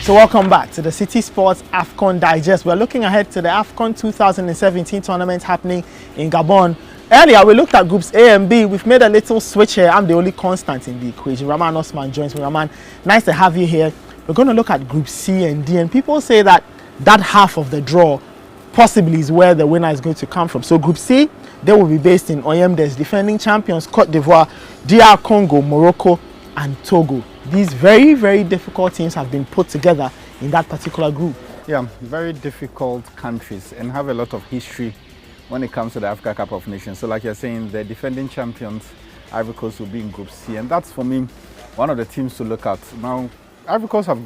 So welcome back to the Citi Sports AFCON Digest. We're looking ahead to the AFCON 2017 tournament happening in Gabon. Earlier, we looked at groups A and B. We've made a little switch here. I'm the only constant in the equation. Rahman Osman joins me. Rahman, nice to have you here. We're going to look at group C and D, and people say that half of the draw possibly is where the winner is going to come from. So group C, they will be based in Oyemde's defending champions, Cote d'Ivoire, DR Congo, Morocco, and Togo. These very, very difficult teams have been put together in that particular group. Yeah, very difficult countries and have a lot of history when it comes to the Africa Cup of Nations. So like you're saying, the defending champions, Ivory Coast, will be in Group C. And that's, for me, one of the teams to look at. Now, Ivory Coast have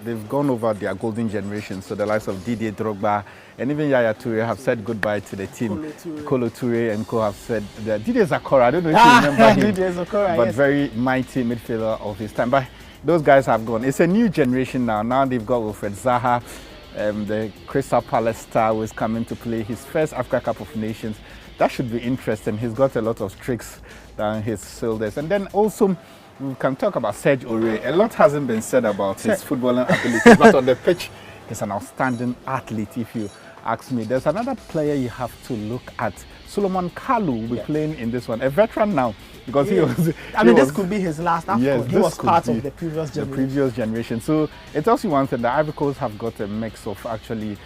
they've gone over their golden generation. So the likes of Didier Drogba and even Yaya Toure have said goodbye to the team. Kolo Toure and co have said that Didier Zakora, I don't know if you remember him, Didier Zakora, but yes. Very mighty midfielder of his time. But those guys have gone. It's a new generation now. Now they've got Wilfred Zaha, the Crystal Palace star who is coming to play his first Africa Cup of Nations. That should be interesting. He's got a lot of tricks down his shoulders. And then also, we can talk about Serge Aurier. A lot hasn't been said about his footballing abilities, but on the pitch, he's an outstanding athlete, if you ask me. There's another player you have to look at. Solomon Kalou will be playing in this one, a veteran now, because he was... this could be his last AFCON. Yes, he was part of the previous generation. So it tells you one thing, the Ivory Coast have got a mix of actually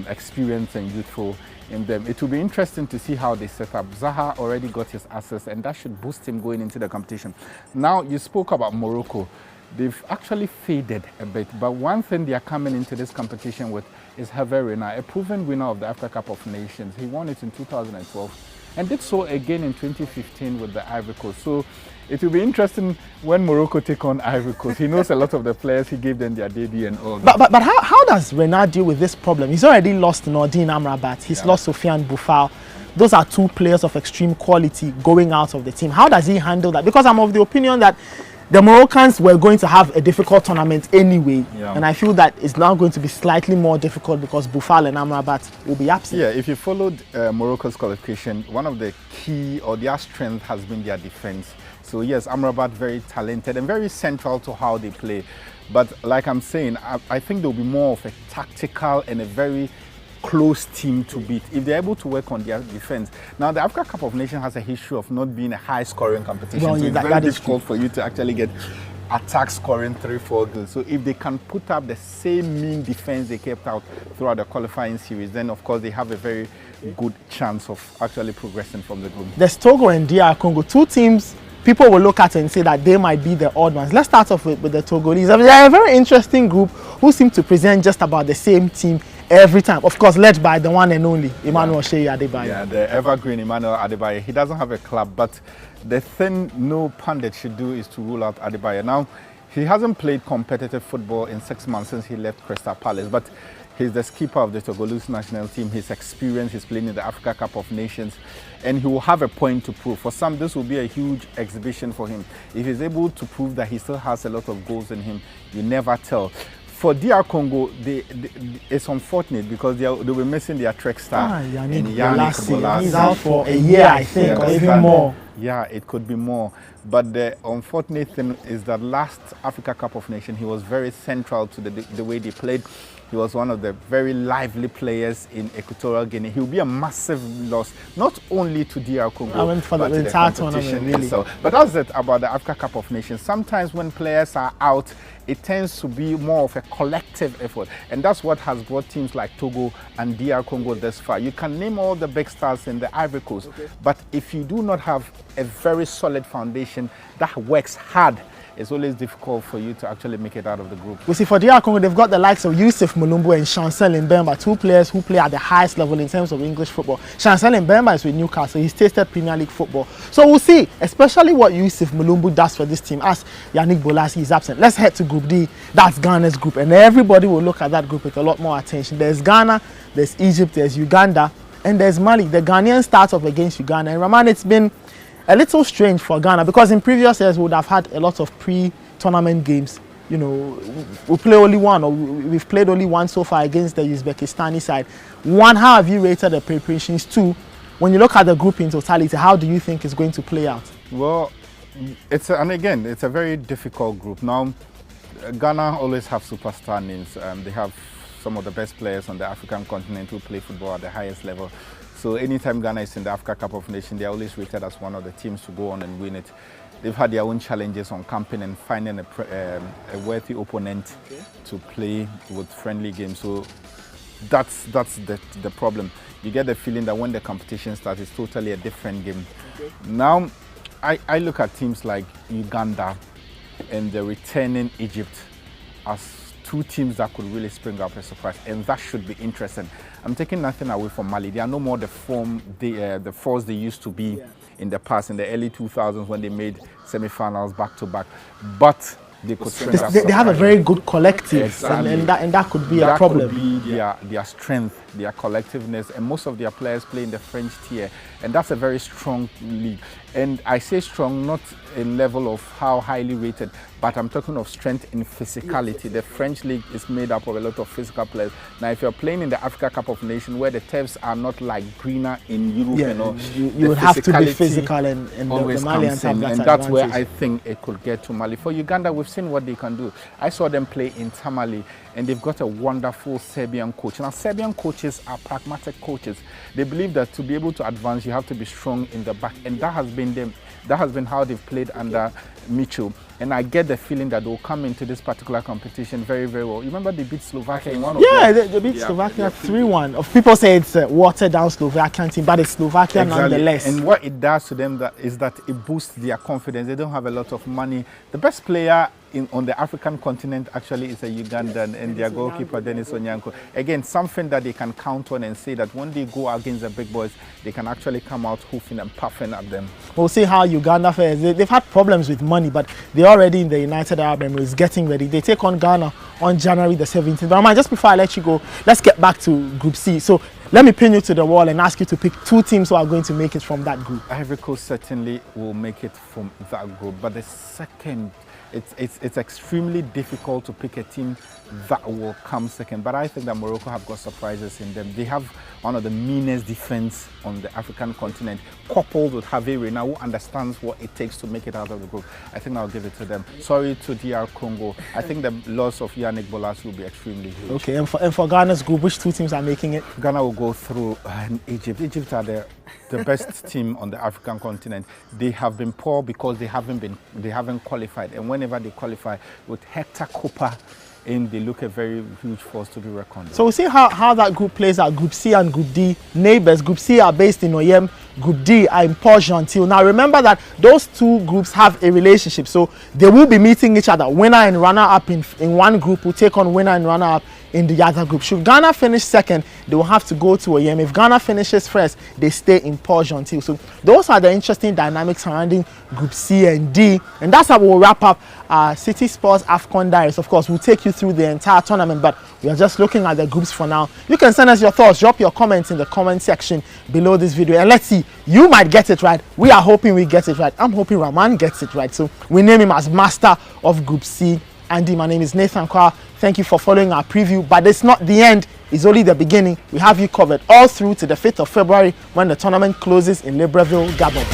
experience and youthful in them. It will be interesting to see how they set up. Zaha already got his assist, and that should boost him going into the competition. Now, you spoke about Morocco. They've actually faded a bit, but one thing they are coming into this competition with is Hervé Renard, a proven winner of the Africa Cup of Nations. He won it in 2012 and did so again in 2015 with the Ivory Coast. So it will be interesting when Morocco take on Ivory Coast. He knows a lot of the players. He gave them their debut and all. But how does Renard deal with this problem? He's already lost Nordine Amrabat. He's lost Sofiane Boufal. Those are two players of extreme quality going out of the team. How does he handle that? Because I'm of the opinion that the Moroccans were going to have a difficult tournament anyway, and I feel that it's now going to be slightly more difficult because Boufal and Amrabat will be absent. Yeah, if you followed Morocco's qualification, one of the key or their strength has been their defense. So yes, Amrabat very talented and very central to how they play. But like I'm saying, I think there will be more of a tactical and a very close team to beat if they're able to work on their defense. Now, the Africa Cup of Nations has a history of not being a high-scoring competition, so it's very difficult for you to actually get attack scoring 3-4 goals. So if they can put up the same mean defense they kept out throughout the qualifying series, then of course they have a very good chance of actually progressing from the group. There's Togo and DR Congo, two teams people will look at and say that they might be the odd ones. Let's start off with the Togolese. I mean, they're a very interesting group who seem to present just about the same team every time. Of course, led by the one and only Emmanuel Sheyi Adebayo. Yeah, the evergreen Emmanuel Adebayo. He doesn't have a club, but the thing no pundit should do is to rule out Adebayo. Now, he hasn't played competitive football in 6 months since he left Crystal Palace, but he's the skipper of the Togolese national team. His experience, he's playing in the Africa Cup of Nations, and he will have a point to prove. For some, this will be a huge exhibition for him. If he's able to prove that he still has a lot of goals in him, you never tell. For DR Congo, it's unfortunate because they'll be missing their track star. Yannick Bolasie. He's out for a year, I think, or even more. Yeah, it could be more. But the unfortunate thing is that last Africa Cup of Nations, he was very central to the way they played. He was one of the very lively players in Equatorial Guinea. He will be a massive loss, not only to DR Congo, for the entire tournament, really. But that's it about the Africa Cup of Nations. Sometimes when players are out, it tends to be more of a collective effort. And that's what has brought teams like Togo and DR Congo this far. You can name all the big stars in the Ivory Coast, but if you do not have a very solid foundation that works hard, it's always difficult for you to actually make it out of the group. We see for DR Congo, they've got the likes of Yusuf Mulumbu and Chancel Mbemba, two players who play at the highest level in terms of English football. Chancel Mbemba is with Newcastle. He's tasted Premier League football. So we'll see, especially what Yusuf Mulumbu does for this team as Yannick Bolasie is absent. Let's head to Group D. That's Ghana's group. And everybody will look at that group with a lot more attention. There's Ghana, there's Egypt, there's Uganda, and there's Mali. The Ghanaians start off against Uganda. And Rahman, it's been a little strange for Ghana because in previous years we would have had a lot of pre-tournament games. You know, we play only one, or we've played only one so far against the Uzbekistani side. One, how have you rated the preparations? Two, when you look at the group in totality, how do you think it's going to play out? Well, it's a very difficult group. Now, Ghana always have superstar names. They have some of the best players on the African continent who play football at the highest level. So anytime Ghana is in the Africa Cup of Nations, they're always rated as one of the teams to go on and win it. They've had their own challenges on camping and finding a worthy opponent to play with friendly games. So that's the problem. You get the feeling that when the competition starts, it's totally a different game. Now, I look at teams like Uganda and the returning Egypt as two teams that could really spring up a surprise, and that should be interesting. I'm taking nothing away from Mali. They are no more the force they used to be in the past, in the early 2000s when they made semi-finals back-to-back. But they could they have a very good collective, exactly. and that could be a problem. Could be their strength, their collectiveness, and most of their players play in the French tier, and that's a very strong league. And I say strong, not a level of how highly rated, but I'm talking of strength in physicality. The French league is made up of a lot of physical players. Now, if you're playing in the Africa Cup of Nations, where the turfs are not like greener in Europe, you would have to be physical, and the Malians have that and that's where I think it could get to Mali. For Uganda, we've seen what they can do. I saw them play in Tamale, and they've got a wonderful Serbian coach. Now, Serbian coaches are pragmatic coaches. They believe that to be able to advance, you have to be strong in the back, and that has been how they've played under Mitchell. And I get the feeling that they'll come into this particular competition very, very well. You remember they beat Slovakia in one of they beat Slovakia 3-1. People say it's a watered down Slovakian team, but it's Slovakia nonetheless. And what it does to them is that it boosts their confidence. They don't have a lot of money. The best player on the African continent actually is a Ugandan, and their goalkeeper Dennis Onyanko. Again, something that they can count on and say that when they go against the big boys, they can actually come out hoofing and puffing at them. We'll see how Uganda fares. They've had problems with money, but they're already in the United Arab Emirates getting ready. They take on Ghana on January the 17th. Rahman, just before I let you go, let's get back to Group C. So let me pin you to the wall and ask you to pick two teams who are going to make it from that group. Ivory Coast certainly will make it from that group, but the second, it's extremely difficult to pick a team that will come second. But I think that Morocco have got surprises in them. They have one of the meanest defense on the African continent, coupled with Hervé Renard, who understands what it takes to make it out of the group. I think I'll give it to them. Sorry to DR Congo. I think the loss of Yannick Bolas will be extremely huge. Okay, and for Ghana's group, which two teams are making it? Ghana will go through Egypt. Egypt are the best team on the African continent. They have been poor because they haven't qualified, and whenever they qualify with Hector Cooper in, they look a very huge force to be reckoned with. So we'll see how that group plays out. Group C and Group D, neighbors. Group C are based in Oyem. Group D are in Port-Gentil. Now remember that those two groups have a relationship, so they will be meeting each other. Winner and runner-up in one group will take on winner and runner-up in the other group. Should Ghana finish second, they will have to go to Oyem. If Ghana finishes first, they stay in Port-Gentil. So those are the interesting dynamics surrounding Group C and D. And that's how we'll wrap up Citi Sports AFCON Digests. Of course, we'll take you through the entire tournament, but we are just looking at the groups for now. You can send us your thoughts. Drop your comments in the comment section below this video. And let's see, you might get it right. We are hoping we get it right. I'm hoping Rahman gets it right. So we name him as Master of Group C and D. My name is Nathan Quao. Thank you for following our preview, but it's not the end. It's only the beginning. We have you covered all through to the 5th of February when the tournament closes in Libreville, Gabon.